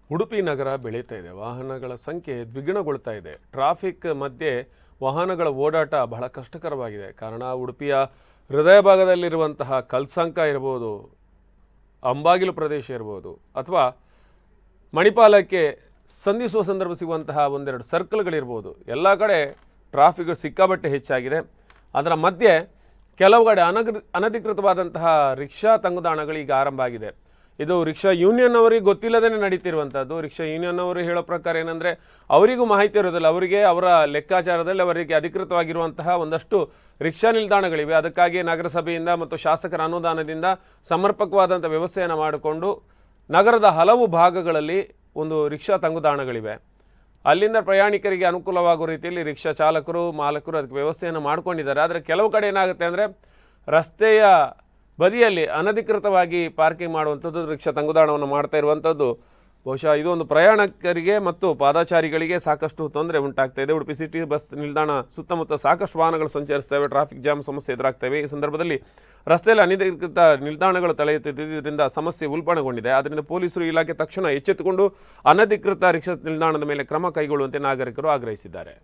ಉಡುಪಿ ನಗರ ಬೆಳೀತಾ ಇದೆ. ವಾಹನಗಳ ಸಂಖ್ಯೆ ದ್ವಿಗುಣಗೊಳ್ತಾ ಇದೆ. ಟ್ರಾಫಿಕ್ ಮಧ್ಯೆ ವಾಹನಗಳ ಓಡಾಟ ಬಹಳ ಕಷ್ಟಕರವಾಗಿದೆ. ಕಾರಣ ಉಡುಪಿಯ ಹೃದಯ ಭಾಗದಲ್ಲಿರುವಂತಹ ಕಲ್ಸಂಕ ಇರಬಹುದು, ಅಂಬಾಗಿಲು ಪ್ರದೇಶ ಇರಬಹುದು, ಅಥವಾ ಮಣಿಪಾಲಕ್ಕೆ ಸಂಧಿಸುವ ಸಂದರ್ಭ ಸಿಗುವಂತಹ ಒಂದೆರಡು ಸರ್ಕಲ್ಗಳಿರ್ಬೋದು. ಎಲ್ಲ ಕಡೆ ಟ್ರಾಫಿಕ್ ಸಿಕ್ಕಾಪಟ್ಟೆ ಹೆಚ್ಚಾಗಿದೆ. ಅದರ ಮಧ್ಯೆ ಕೆಲವು ಕಡೆ ಅನಧಿಕೃತವಾದಂತಹ ರಿಕ್ಷಾ ತಂಗುದಾಣಗಳು ಈಗ ಆರಂಭ ಆಗಿದೆ. ಇದು ರಿಕ್ಷಾ ಯೂನಿಯನ್ ಅವರಿಗೆ ಗೊತ್ತಿಲ್ಲದೇ ನಡೀತಿರುವಂಥದ್ದು. ರಿಕ್ಷಾ ಯೂನಿಯನ್ ಅವರು ಹೇಳೋ ಪ್ರಕಾರ ಏನಂದರೆ, ಅವರಿಗೂ ಮಾಹಿತಿ ಇರೋದಿಲ್ಲ. ಅವರಿಗೆ ಅವರ ಲೆಕ್ಕಾಚಾರದಲ್ಲಿ ಅವರಿಗೆ ಅಧಿಕೃತವಾಗಿರುವಂತಹ ಒಂದಷ್ಟು ರಿಕ್ಷಾ ನಿಲ್ದಾಣಗಳಿವೆ. ಅದಕ್ಕಾಗಿ ನಗರಸಭೆಯಿಂದ ಮತ್ತು ಶಾಸಕರ ಅನುದಾನದಿಂದ ಸಮರ್ಪಕವಾದಂಥ ವ್ಯವಸ್ಥೆಯನ್ನು ಮಾಡಿಕೊಂಡು ನಗರದ ಹಲವು ಭಾಗಗಳಲ್ಲಿ ಒಂದು ರಿಕ್ಷಾ ತಂಗುದಾಣಗಳಿವೆ. ಅಲ್ಲಿಂದ ಪ್ರಯಾಣಿಕರಿಗೆ ಅನುಕೂಲವಾಗುವ ರೀತಿಯಲ್ಲಿ ರಿಕ್ಷಾ ಚಾಲಕರು ಮಾಲಕರು ಅದಕ್ಕೆ ವ್ಯವಸ್ಥೆಯನ್ನು ಮಾಡ್ಕೊಂಡಿದ್ದಾರೆ. ಆದರೆ ಕೆಲವು ಕಡೆ ಏನಾಗುತ್ತೆ ಅಂದರೆ, ರಸ್ತೆಯ ಬದಿಯಲ್ಲಿ ಅನಧಿಕೃತವಾಗಿ ಪಾರ್ಕಿಂಗ್ ಮಾಡುವಂಥದ್ದು, ರಿಕ್ಷಾ ತಂಗುದಾಣವನ್ನು ಮಾಡ್ತಾ ಇರುವಂಥದ್ದು ಬಹುಶಃ ಇದು ಒಂದು ಪ್ರಯಾಣಿಕರಿಗೆ ಮತ್ತು ಪಾದಚಾರಿಗಳಿಗೆ ಸಾಕಷ್ಟು ತೊಂದರೆ ಉಂಟಾಗ್ತಾ ಇದೆ. ಉಡುಪಿ ಸಿಟಿ ಬಸ್ ನಿಲ್ದಾಣ ಸುತ್ತಮುತ್ತ ಸಾಕಷ್ಟು ವಾಹನಗಳು ಸಂಚರಿಸ್ತವೆ, ಟ್ರಾಫಿಕ್ ಜಾಮ್ ಸಮಸ್ಯೆ ಎದುರಾಗ್ತವೆ. ಈ ಸಂದರ್ಭದಲ್ಲಿ ರಸ್ತೆಯಲ್ಲಿ ಅನಧಿಕೃತ ನಿಲ್ದಾಣಗಳು ತಲೆ ಎತ್ತಿದ್ದರಿಂದ ಸಮಸ್ಯೆ ಉಲ್ಬಣಗೊಂಡಿದೆ. ಆದ್ದರಿಂದ ಪೊಲೀಸರು ಇಲಾಖೆ ತಕ್ಷಣ ಎಚ್ಚೆತ್ತುಕೊಂಡು ಅನಧಿಕೃತ ರಿಕ್ಷಾ ನಿಲ್ದಾಣದ ಮೇಲೆ ಕ್ರಮ ಕೈಗೊಳ್ಳುವಂತೆ ನಾಗರಿಕರು ಆಗ್ರಹಿಸಿದ್ದಾರೆ.